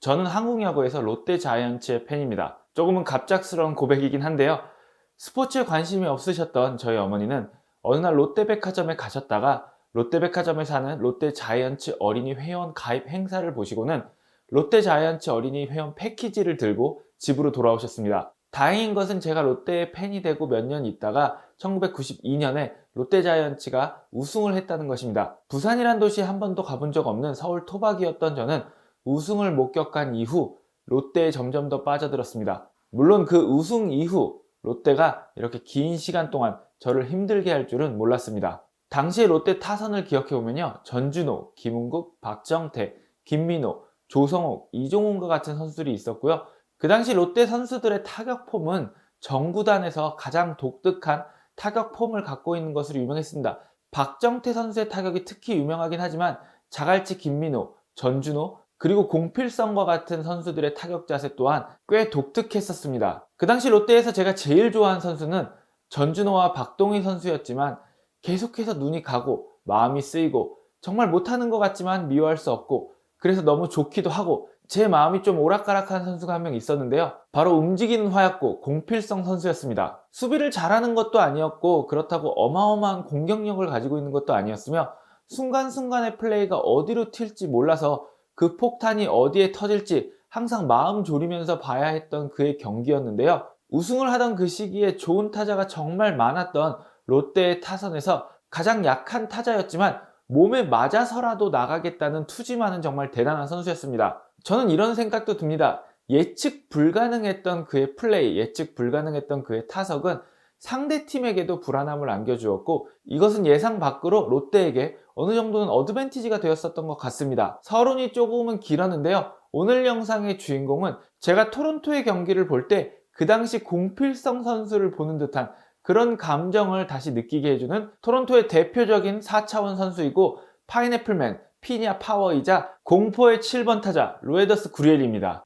저는 한국 야구에서 롯데 자이언츠의 팬입니다. 조금은 갑작스러운 고백이긴 한데요. 스포츠에 관심이 없으셨던 저희 어머니는 어느 날 롯데백화점에 가셨다가 롯데백화점에서 하는 롯데 자이언츠 어린이 회원 가입 행사를 보시고는 롯데 자이언츠 어린이 회원 패키지를 들고 집으로 돌아오셨습니다. 다행인 것은 제가 롯데의 팬이 되고 몇 년 있다가 1992년에 롯데 자이언츠가 우승을 했다는 것입니다. 부산이란 도시에 한 번도 가본 적 없는 서울 토박이었던 저는 우승을 목격한 이후 롯데에 점점 더 빠져들었습니다. 물론 그 우승 이후 롯데가 이렇게 긴 시간 동안 저를 힘들게 할 줄은 몰랐습니다. 당시에 롯데 타선을 기억해보면요. 전준호, 김은국, 박정태, 김민호, 조성욱, 이종훈과 같은 선수들이 있었고요. 그 당시 롯데 선수들의 타격 폼은 정구단에서 가장 독특한 타격 폼을 갖고 있는 것으로 유명했습니다. 박정태 선수의 타격이 특히 유명하긴 하지만 자갈치 김민호, 전준호, 그리고 공필성과 같은 선수들의 타격 자세 또한 꽤 독특했었습니다. 그 당시 롯데에서 제가 제일 좋아하는 선수는 전준호와 박동희 선수였지만 계속해서 눈이 가고 마음이 쓰이고 정말 못하는 것 같지만 미워할 수 없고 그래서 너무 좋기도 하고 제 마음이 좀 오락가락한 선수가 한 명 있었는데요. 바로 움직이는 화약고 공필성 선수였습니다. 수비를 잘하는 것도 아니었고 그렇다고 어마어마한 공격력을 가지고 있는 것도 아니었으며 순간순간의 플레이가 어디로 튈지 몰라서 그 폭탄이 어디에 터질지 항상 마음 졸이면서 봐야 했던 그의 경기였는데요. 우승을 하던 그 시기에 좋은 타자가 정말 많았던 롯데의 타선에서 가장 약한 타자였지만 몸에 맞아서라도 나가겠다는 투지만은 정말 대단한 선수였습니다. 저는 이런 생각도 듭니다. 예측 불가능했던 그의 플레이, 예측 불가능했던 그의 타석은 상대팀에게도 불안함을 안겨주었고 이것은 예상 밖으로 롯데에게 어느 정도는 어드밴티지가 되었었던 것 같습니다. 서론이 조금은 길었는데요. 오늘 영상의 주인공은 제가 토론토의 경기를 볼 때 그 당시 공필성 선수를 보는 듯한 그런 감정을 다시 느끼게 해주는 토론토의 대표적인 4차원 선수이고 파인애플맨, 피냐 파워이자 공포의 7번 타자 로에더스 구리엘입니다.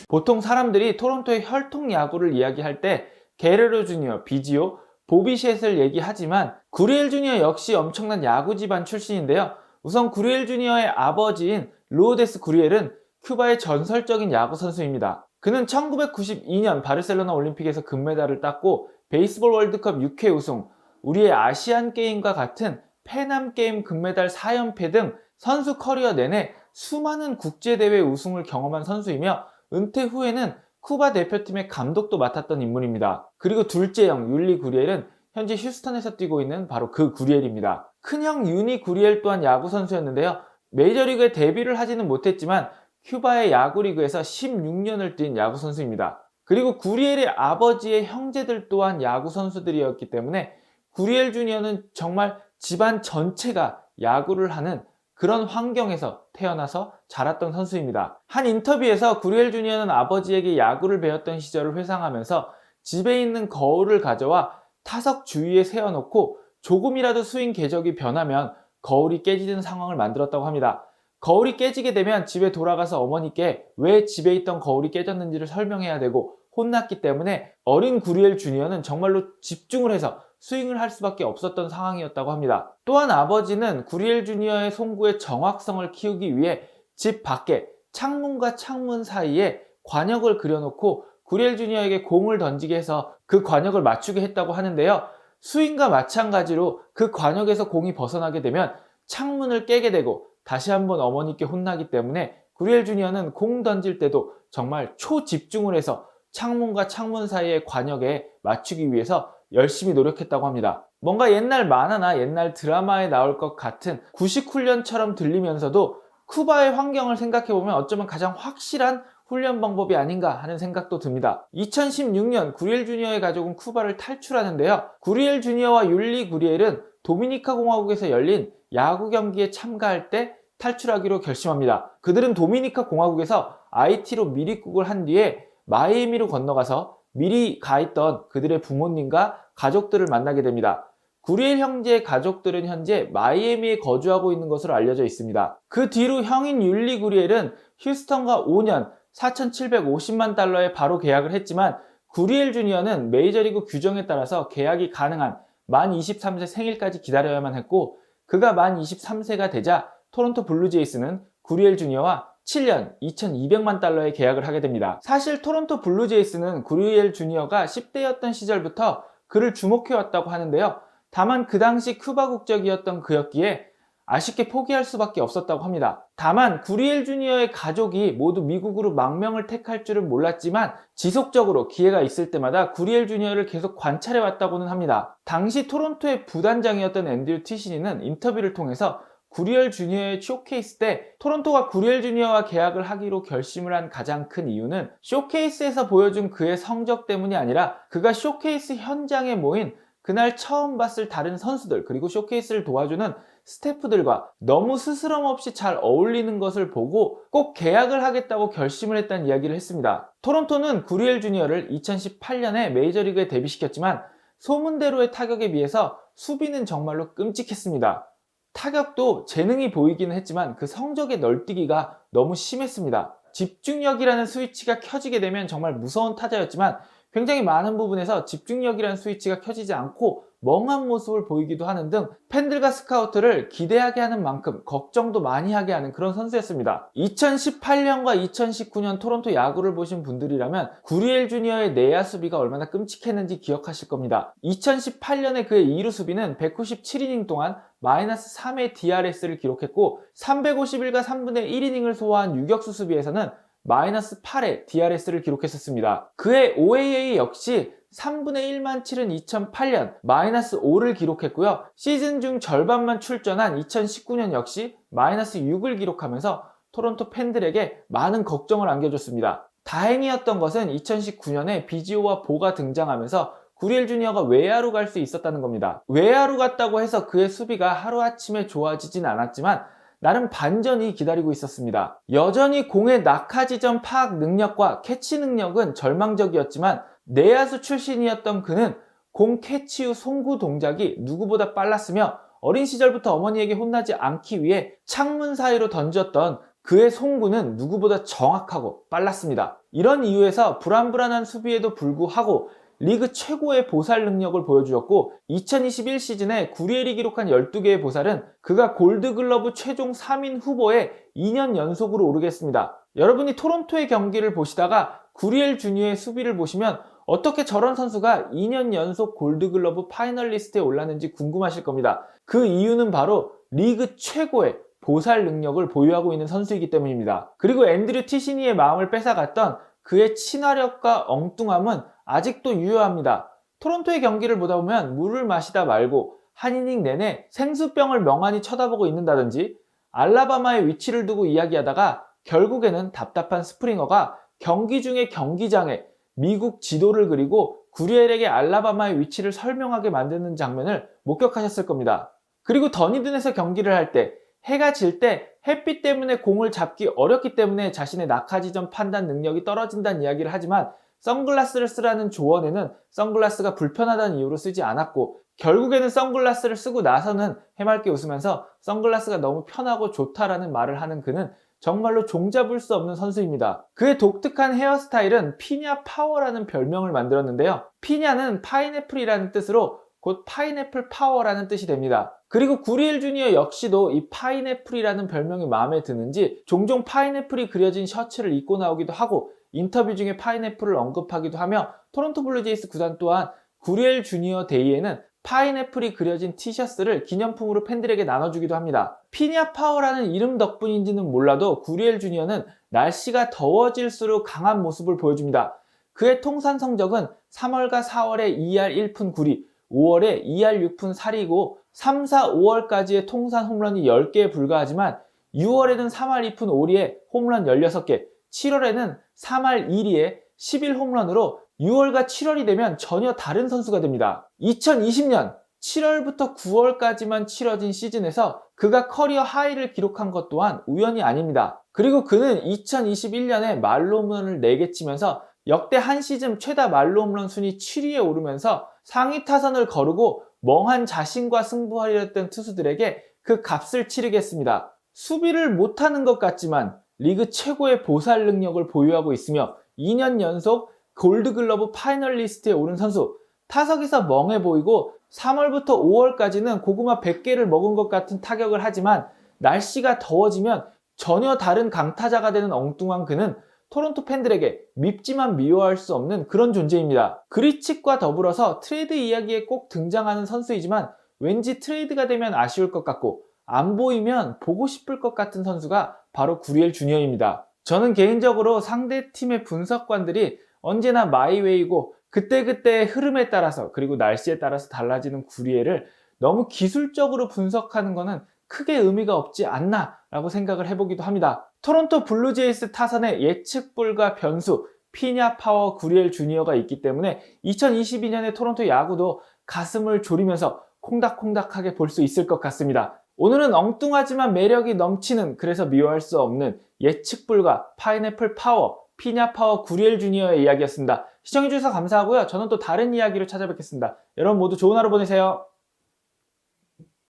보통 사람들이 토론토의 혈통 야구를 이야기할 때 게레로 주니어, 비지오, 보비셋을 얘기하지만 구리엘 주니어 역시 엄청난 야구 집안 출신인데요. 우선 구리엘 주니어의 아버지인 로우데스 구리엘은 큐바의 전설적인 야구 선수입니다. 그는 1992년 바르셀로나 올림픽에서 금메달을 땄고 베이스볼 월드컵 6회 우승, 우리의 아시안 게임과 같은 패남 게임 금메달 4연패 등 선수 커리어 내내 수많은 국제대회 우승을 경험한 선수이며 은퇴 후에는 쿠바 대표팀의 감독도 맡았던 인물입니다. 그리고 둘째 형 율리 구리엘은 현재 휴스턴에서 뛰고 있는 바로 그 구리엘입니다. 큰형 유니 구리엘 또한 야구 선수였는데요. 메이저리그에 데뷔를 하지는 못했지만 큐바의 야구리그에서 16년을 뛴 야구 선수입니다. 그리고 구리엘의 아버지의 형제들 또한 야구 선수들이었기 때문에 구리엘 주니어는 정말 집안 전체가 야구를 하는 그런 환경에서 태어나서 자랐던 선수입니다. 한 인터뷰에서 구리엘 주니어는 아버지에게 야구를 배웠던 시절을 회상하면서 집에 있는 거울을 가져와 타석 주위에 세워놓고 조금이라도 스윙 궤적이 변하면 거울이 깨지는 상황을 만들었다고 합니다. 거울이 깨지게 되면 집에 돌아가서 어머니께 왜 집에 있던 거울이 깨졌는지를 설명해야 되고 혼났기 때문에 어린 구리엘 주니어는 정말로 집중을 해서 스윙을 할 수밖에 없었던 상황이었다고 합니다. 또한 아버지는 구리엘 주니어의 송구의 정확성을 키우기 위해 집 밖에 창문과 창문 사이에 관역을 그려놓고 구리엘 주니어에게 공을 던지게 해서 그 관역을 맞추게 했다고 하는데요. 스윙과 마찬가지로 그 관역에서 공이 벗어나게 되면 창문을 깨게 되고 다시 한번 어머니께 혼나기 때문에 구리엘 주니어는 공 던질 때도 정말 초집중을 해서 창문과 창문 사이의 관역에 맞추기 위해서 열심히 노력했다고 합니다. 뭔가 옛날 만화나 옛날 드라마에 나올 것 같은 구식 훈련처럼 들리면서도 쿠바의 환경을 생각해보면 어쩌면 가장 확실한 훈련 방법이 아닌가 하는 생각도 듭니다. 2016년 구리엘 주니어의 가족은 쿠바를 탈출하는데요. 구리엘 주니어와 율리 구리엘은 도미니카 공화국에서 열린 야구 경기에 참가할 때 탈출하기로 결심합니다. 그들은 도미니카 공화국에서 IT로 미립국을 한 뒤에 마이애미로 건너가서 미리 가 있던 그들의 부모님과 가족들을 만나게 됩니다. 구리엘 형제의 가족들은 현재 마이애미에 거주하고 있는 것으로 알려져 있습니다. 그 뒤로 형인 율리 구리엘은 휴스턴과 5년 4,750만 달러에 바로 계약을 했지만 구리엘 주니어는 메이저리그 규정에 따라서 계약이 가능한 만 23세 생일까지 기다려야만 했고, 그가 만 23세가 되자 토론토 블루제이스는 구리엘 주니어와 7년 2200만 달러의 계약을 하게 됩니다. 사실 토론토 블루제이스는 구리엘 주니어가 10대였던 시절부터 그를 주목해왔다고 하는데요. 다만 그 당시 큐바 국적이었던 그였기에 아쉽게 포기할 수밖에 없었다고 합니다. 다만 구리엘 주니어의 가족이 모두 미국으로 망명을 택할 줄은 몰랐지만 지속적으로 기회가 있을 때마다 구리엘 주니어를 계속 관찰해 왔다고는 합니다. 당시 토론토의 부단장이었던 앤드류 티시니는 인터뷰를 통해서 구리엘 주니어의 쇼케이스 때 토론토가 구리엘 주니어와 계약을 하기로 결심을 한 가장 큰 이유는 쇼케이스에서 보여준 그의 성적 때문이 아니라 그가 쇼케이스 현장에 모인 그날 처음 봤을 다른 선수들, 그리고 쇼케이스를 도와주는 스태프들과 너무 스스럼 없이 잘 어울리는 것을 보고 꼭 계약을 하겠다고 결심을 했다는 이야기를 했습니다. 토론토는 구리엘 주니어를 2018년에 메이저리그에 데뷔시켰지만 소문대로의 타격에 비해서 수비는 정말로 끔찍했습니다. 타격도 재능이 보이기는 했지만 그 성적의 널뛰기가 너무 심했습니다. 집중력이라는 스위치가 켜지게 되면 정말 무서운 타자였지만 굉장히 많은 부분에서 집중력이라는 스위치가 켜지지 않고 멍한 모습을 보이기도 하는 등 팬들과 스카우트를 기대하게 하는 만큼 걱정도 많이 하게 하는 그런 선수였습니다. 2018년과 2019년 토론토 야구를 보신 분들이라면 구리엘 주니어의 내야 수비가 얼마나 끔찍했는지 기억하실 겁니다. 2018년에 그의 2루 수비는 197이닝 동안 마이너스 3의 DRS를 기록했고 351과 3분의 1이닝을 소화한 유격수 수비에서는 마이너스 8의 DRS를 기록했었습니다. 그의 OAA 역시 3분의 1만 치른 2008년 마이너스 5를 기록했고요. 시즌 중 절반만 출전한 2019년 역시 마이너스 6을 기록하면서 토론토 팬들에게 많은 걱정을 안겨줬습니다. 다행이었던 것은 2019년에 비지오와 보가 등장하면서 구리엘 주니어가 외야로 갈 수 있었다는 겁니다. 외야로 갔다고 해서 그의 수비가 하루아침에 좋아지진 않았지만 나름 반전이 기다리고 있었습니다. 여전히 공의 낙하 지점 파악 능력과 캐치 능력은 절망적이었지만 내야수 출신이었던 그는 공 캐치 후 송구 동작이 누구보다 빨랐으며 어린 시절부터 어머니에게 혼나지 않기 위해 창문 사이로 던졌던 그의 송구는 누구보다 정확하고 빨랐습니다. 이런 이유에서 불안불안한 수비에도 불구하고 리그 최고의 보살 능력을 보여주었고 2021 시즌에 구리엘이 기록한 12개의 보살은 그가 골드글러브 최종 3인 후보에 2년 연속으로 오르게 했습니다. 여러분이 토론토의 경기를 보시다가 구리엘 주니어의 수비를 보시면 어떻게 저런 선수가 2년 연속 골드글러브 파이널리스트에 올랐는지 궁금하실 겁니다. 그 이유는 바로 리그 최고의 보살 능력을 보유하고 있는 선수이기 때문입니다. 그리고 앤드류 티시니의 마음을 뺏어갔던 그의 친화력과 엉뚱함은 아직도 유효합니다. 토론토의 경기를 보다 보면 물을 마시다 말고 한 이닝 내내 생수병을 멍하니 쳐다보고 있는다든지 알라바마의 위치를 두고 이야기하다가 결국에는 답답한 스프링어가 경기 중에 경기장에 미국 지도를 그리고 구리엘에게 알라바마의 위치를 설명하게 만드는 장면을 목격하셨을 겁니다. 그리고 더니든에서 경기를 할 때 해가 질 때 햇빛 때문에 공을 잡기 어렵기 때문에 자신의 낙하지점 판단 능력이 떨어진다는 이야기를 하지만 선글라스를 쓰라는 조언에는 선글라스가 불편하다는 이유로 쓰지 않았고 결국에는 선글라스를 쓰고 나서는 해맑게 웃으면서 선글라스가 너무 편하고 좋다라는 말을 하는 그는 정말로 종잡을 수 없는 선수입니다. 그의 독특한 헤어스타일은 피냐 파워라는 별명을 만들었는데요. 피냐는 파인애플이라는 뜻으로 곧 파인애플 파워라는 뜻이 됩니다. 그리고 구리엘 주니어 역시도 이 파인애플이라는 별명이 마음에 드는지 종종 파인애플이 그려진 셔츠를 입고 나오기도 하고 인터뷰 중에 파인애플을 언급하기도 하며 토론토 블루제이스 구단 또한 구리엘 주니어 데이에는 파인애플이 그려진 티셔츠를 기념품으로 팬들에게 나눠주기도 합니다. 피냐 파워라는 이름 덕분인지는 몰라도 구리엘 주니어는 날씨가 더워질수록 강한 모습을 보여줍니다. 그의 통산 성적은 3월과 4월에 2할 1푼 9리, 5월에 2할 6푼 4리고 3, 4, 5월까지의 통산 홈런이 10개에 불과하지만 6월에는 3할 2푼 5리에 홈런 16개, 7월에는 3할 2리에 11홈런으로 6월과 7월이 되면 전혀 다른 선수가 됩니다. 2020년 7월부터 9월까지만 치러진 시즌에서 그가 커리어 하이를 기록한 것 또한 우연이 아닙니다. 그리고 그는 2021년에 말로 홈런을 4개 치면서 역대 한 시즌 최다 말로 홈런 순위 7위에 오르면서 상위 타선을 거르고 멍한 자신과 승부하려 했던 투수들에게 그 값을 치르게 했습니다. 수비를 못하는 것 같지만 리그 최고의 보살 능력을 보유하고 있으며 2년 연속 골드글러브 파이널리스트에 오른 선수. 타석에서 멍해 보이고 3월부터 5월까지는 고구마 100개를 먹은 것 같은 타격을 하지만 날씨가 더워지면 전혀 다른 강타자가 되는 엉뚱한 그는 토론토 팬들에게 밉지만 미워할 수 없는 그런 존재입니다. 그리치과 더불어서 트레이드 이야기에 꼭 등장하는 선수이지만 왠지 트레이드가 되면 아쉬울 것 같고 안 보이면 보고 싶을 것 같은 선수가 바로 구리엘 주니어입니다. 저는 개인적으로 상대 팀의 분석관들이 언제나 마이웨이고 그때그때의 흐름에 따라서 그리고 날씨에 따라서 달라지는 구리엘을 너무 기술적으로 분석하는 것은 크게 의미가 없지 않나 라고 생각을 해보기도 합니다. 토론토 블루제이스 타선에 예측 불가 변수 피냐 파워 구리엘 주니어가 있기 때문에 2022년의 토론토 야구도 가슴을 졸이면서 콩닥콩닥하게 볼 수 있을 것 같습니다. 오늘은 엉뚱하지만 매력이 넘치는, 그래서 미워할 수 없는 예측 불가 파인애플 파워 피냐 파워 구리엘 주니어의 이야기였습니다. 시청해주셔서 감사하고요. 저는 또 다른 이야기로 찾아뵙겠습니다. 여러분 모두 좋은 하루 보내세요.